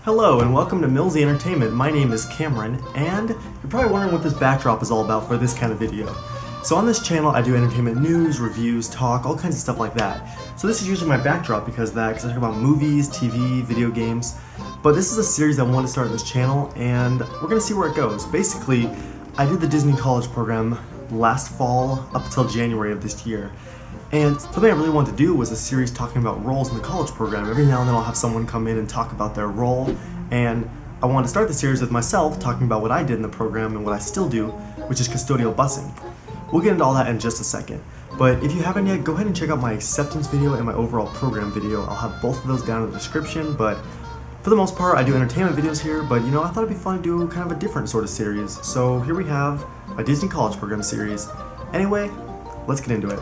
Hello and welcome to Millsy Entertainment. My name is Cameron, and you're probably wondering what this backdrop is all about for this kind of video. So on this channel I do entertainment news, reviews, talk, all kinds of stuff like that. So this is usually my backdrop because I talk about movies, TV, video games. But this is a series I wanted to start on this channel, and we're going to see where it goes. Basically, I did the Disney College program last fall up until January of this year. And something I really wanted to do was a series talking about roles in the college program. Every now and then I'll have someone come in and talk about their role, and I wanted to start the series with myself talking about what I did in the program and what I still do, which is custodial bussing. We'll get into all that in just a second, but if you haven't yet, go ahead and check out my acceptance video and my overall program video. I'll have both of those down in the description, but for the most part I do entertainment videos here, but I thought it'd be fun to do kind of a different sort of series. So here we have my Disney College program series. Anyway, let's get into it.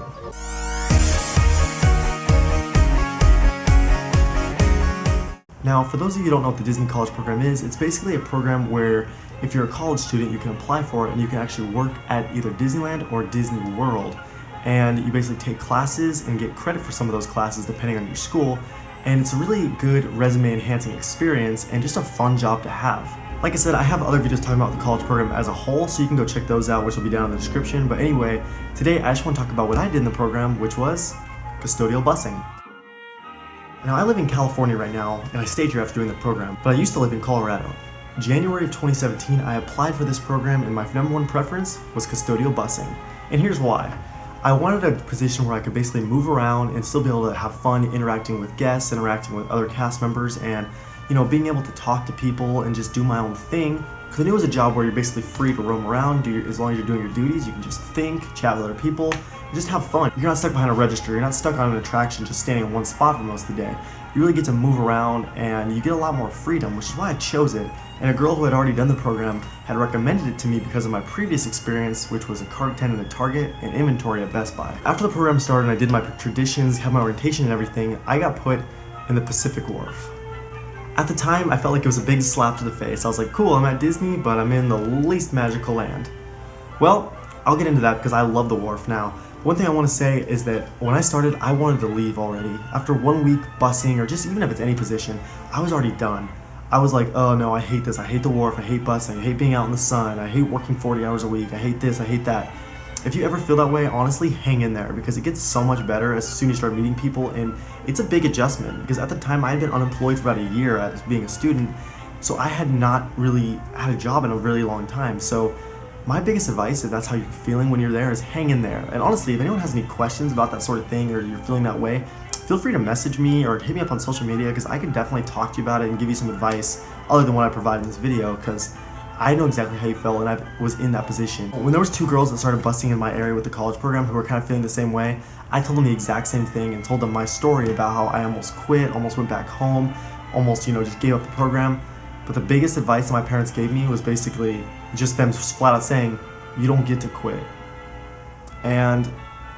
Now, for those of you who don't know what the Disney College program is, it's basically a program where if you're a college student, you can apply for it and you can actually work at either Disneyland or Disney World. And you basically take classes and get credit for some of those classes depending on your school. And it's a really good resume enhancing experience and just a fun job to have. Like I said, I have other videos talking about the college program as a whole, so you can go check those out, which will be down in the description. But anyway, today I just want to talk about what I did in the program, which was custodial bussing. Now, I live in California right now, and I stayed here after doing the program, but I used to live in Colorado. January of 2017, I applied for this program, and my number one preference was custodial busing. And here's why. I wanted a position where I could basically move around and still be able to have fun interacting with guests, interacting with other cast members, and being able to talk to people and just do my own thing. Because I knew it was a job where you're basically free to roam around, as long as you're doing your duties. You can just think, chat with other people, and just have fun. You're not stuck behind a register, you're not stuck on an attraction just standing in one spot for most of the day. You really get to move around and you get a lot more freedom, which is why I chose it. And a girl who had already done the program had recommended it to me because of my previous experience, which was a cart attendant at Target and inventory at Best Buy. After the program started and I did my traditions, had my orientation and everything, I got put in the Pacific Wharf. At the time, I felt like it was a big slap to the face. I was like, cool, I'm at Disney, but I'm in the least magical land. Well, I'll get into that because I love the wharf now. One thing I want to say is that when I started, I wanted to leave already. After 1 week busing, or just even if it's any position, I was already done. I was like, oh no, I hate this. I hate the wharf. I hate busing. I hate being out in the sun. I hate working 40 hours a week. I hate this. I hate that. If you ever feel that way, honestly, hang in there because it gets so much better as soon as you start meeting people, and it's a big adjustment because at the time I had been unemployed for about a year as being a student, so I had not really had a job in a really long time. So my biggest advice, if that's how you're feeling when you're there, is hang in there. And honestly, if anyone has any questions about that sort of thing or you're feeling that way, feel free to message me or hit me up on social media because I can definitely talk to you about it and give you some advice other than what I provide in this video, because I know exactly how you felt and I was in that position. When there was two girls that started busing in my area with the college program who were kind of feeling the same way, I told them the exact same thing and told them my story about how I almost quit, almost went back home, almost just gave up the program. But the biggest advice that my parents gave me was basically just them flat out saying, you don't get to quit. And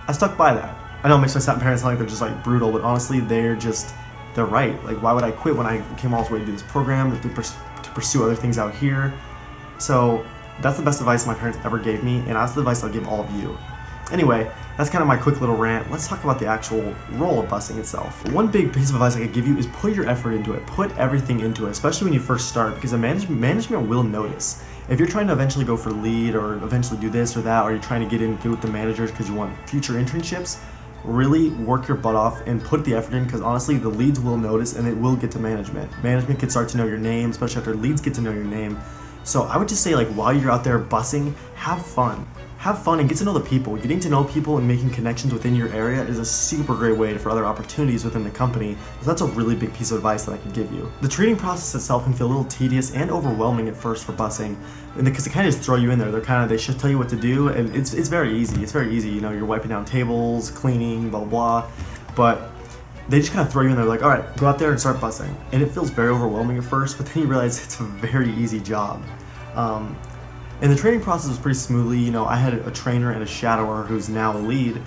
I stuck by that. I know it makes my parents sound like they're just like brutal, but honestly they're right. Like, why would I quit when I came all this way to do this program, to pursue other things out here? So that's the best advice my parents ever gave me, and that's the advice I'll give all of you. Anyway, that's kind of my quick little rant. Let's talk about the actual role of busing itself. One big piece of advice I could give you is put your effort into it. Put everything into it, especially when you first start, because the management will notice. If you're trying to eventually go for lead or eventually do this or that, or you're trying to get in good with the managers because you want future internships, really work your butt off and put the effort in, because honestly the leads will notice and it will get to management. Management can start to know your name, especially after leads get to know your name. So I would just say, like, while you're out there busing, have fun. Have fun and get to know the people. Getting to know people and making connections within your area is a super great way for other opportunities within the company. So that's a really big piece of advice that I can give you. The training process itself can feel a little tedious and overwhelming at first for busing, because they kind of just throw you in there. They should tell you what to do, and it's very easy. It's very easy. You're wiping down tables, cleaning, blah, blah, blah. But they just kind of throw you in there like, all right, go out there and start busing. And it feels very overwhelming at first, but then you realize it's a very easy job. And the training process was pretty smoothly. I had a trainer and a shadower who's now a lead.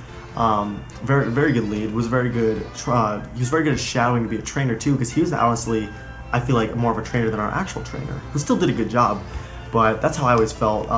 Very, very good lead. Was very good. He was very good at shadowing to be a trainer too, because he was honestly, I feel like, more of a trainer than our actual trainer, who still did a good job. But that's how I always felt.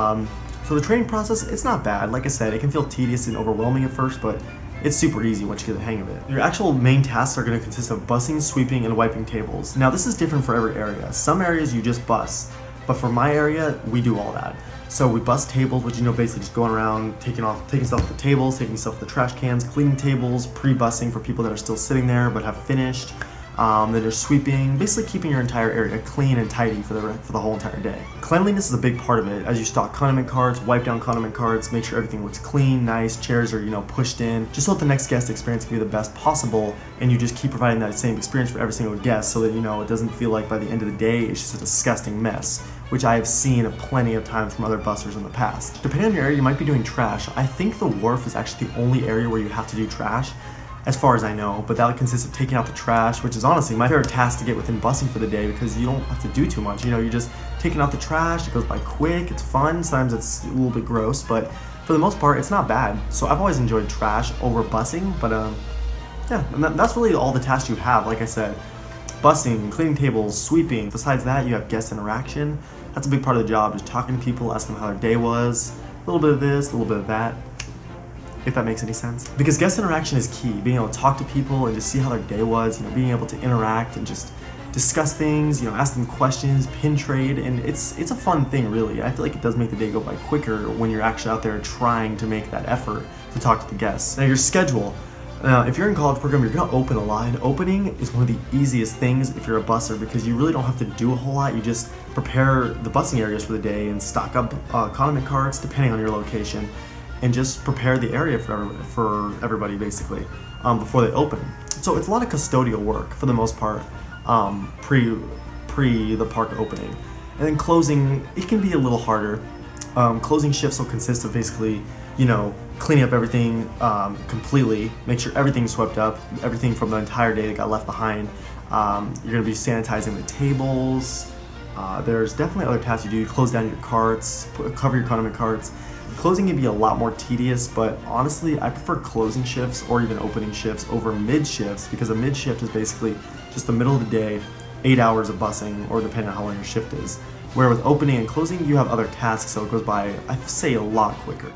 So the training process, it's not bad. Like I said, it can feel tedious and overwhelming at first, but it's super easy once you get the hang of it. Your actual main tasks are going to consist of bussing, sweeping, and wiping tables. Now this is different for every area. Some areas you just bus, but for my area, we do all that. So we bus tables, which basically just going around, taking stuff off the tables, taking stuff off the trash cans, cleaning tables, pre-bussing for people that are still sitting there but have finished. Then there's sweeping, basically keeping your entire area clean and tidy for the whole entire day. Cleanliness is a big part of it. As you stock condiment carts, wipe down condiment carts, make sure everything looks clean, nice, chairs are pushed in, just so that the next guest experience can be the best possible, and you just keep providing that same experience for every single guest, so that it doesn't feel like by the end of the day it's just a disgusting mess, which I have seen plenty of times from other bussers in the past. Depending on your area, you might be doing trash. I think the wharf is actually the only area where you have to do trash, as far as I know, but that consists of taking out the trash, which is honestly my favorite task to get within bussing for the day, because you don't have to do too much. You're just taking out the trash, it goes by quick, it's fun, sometimes it's a little bit gross, but for the most part, it's not bad. So I've always enjoyed trash over bussing, but yeah, and that's really all the tasks you have. Like I said, bussing, cleaning tables, sweeping. Besides that, you have guest interaction. That's a big part of the job, just talking to people, asking them how their day was, a little bit of this, a little bit of that, if that makes any sense. Because guest interaction is key, being able to talk to people and just see how their day was, being able to interact and just discuss things, ask them questions, pin trade, and it's a fun thing, really. I feel like it does make the day go by quicker when you're actually out there trying to make that effort to talk to the guests. Now, your schedule. If you're in college program, you're gonna open a line. Opening is one of the easiest things if you're a busser, because you really don't have to do a whole lot. You just prepare the bussing areas for the day and stock up condiment carts depending on your location, and just prepare the area for everybody basically before they open. So it's a lot of custodial work for the most part, pre the park opening. And then closing, it can be a little harder. Closing shifts will consist of basically, cleaning up everything completely, make sure everything's swept up, everything from the entire day that got left behind. You're gonna be sanitizing the tables. There's definitely other tasks you do. Close down your carts, cover your condiment carts. Closing can be a lot more tedious, but honestly, I prefer closing shifts or even opening shifts over mid shifts, because a mid shift is basically just the middle of the day, 8 hours of bussing, or depending on how long your shift is. Where with opening and closing, you have other tasks, so it goes by, I say, a lot quicker.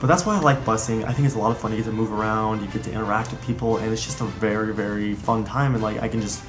But that's why I like bussing. I think it's a lot of fun. You get to move around, you get to interact with people, and it's just a very, very fun time, and I can just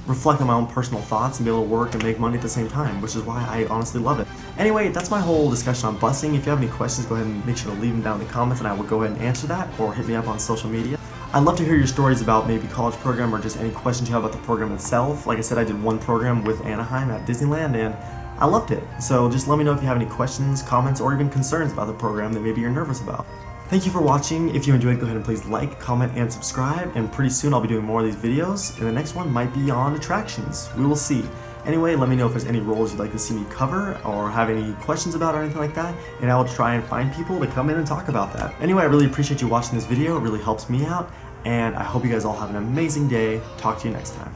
reflect on my own personal thoughts and be able to work and make money at the same time, which is why I honestly love it. Anyway, that's my whole discussion on bussing. If you have any questions, go ahead and make sure to leave them down in the comments, and I will go ahead and answer that, or hit me up on social media. I'd love to hear your stories about maybe college program, or just any questions you have about the program itself. Like I said, I did one program with Anaheim at Disneyland, and I loved it. So just let me know if you have any questions, comments, or even concerns about the program that maybe you're nervous about. Thank you for watching. If you enjoyed, go ahead and please like, comment, and subscribe. And pretty soon I'll be doing more of these videos, and the next one might be on attractions. We will see. Anyway, let me know if there's any roles you'd like to see me cover, or have any questions about, or anything like that, and I will try and find people to come in and talk about that. Anyway, I really appreciate you watching this video. It really helps me out, and I hope you guys all have an amazing day. Talk to you next time.